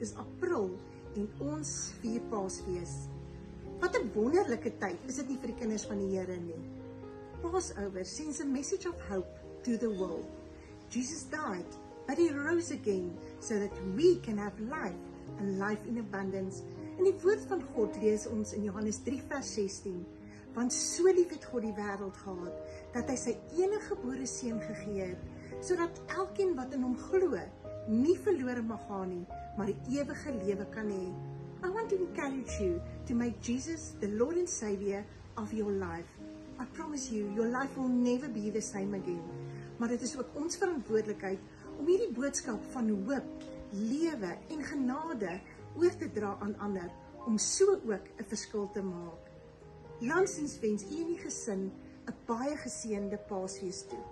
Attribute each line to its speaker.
Speaker 1: is April en ons vier Paasfees. Wat 'n wonderlike tyd, is dit nie vir die kinders van die Here nie? Passover sends a message of hope to the world. Jesus died, but he rose again so that we can have life and life in abundance. En die woord van God lees ons in Johannes 3 vers 16. Want so lief het God die wêreld gehad, dat hy sy enige gebore seun gegee het, sodat elkeen wat in hom glo, nie verlore mag gaan nie, maar die ewige lewe kan hê. I want to encourage you to make Jesus the Lord and Savior of your life. I promise you, your life will never be the same again. Maar dit is ook ons verantwoordelikheid om hierdie boodskap van hoop, lewe en genade oor te dra aan ander, om so ook 'n verskil te maak. Langsens wens u en die gesin 'n baie geseënde Paasfees toe.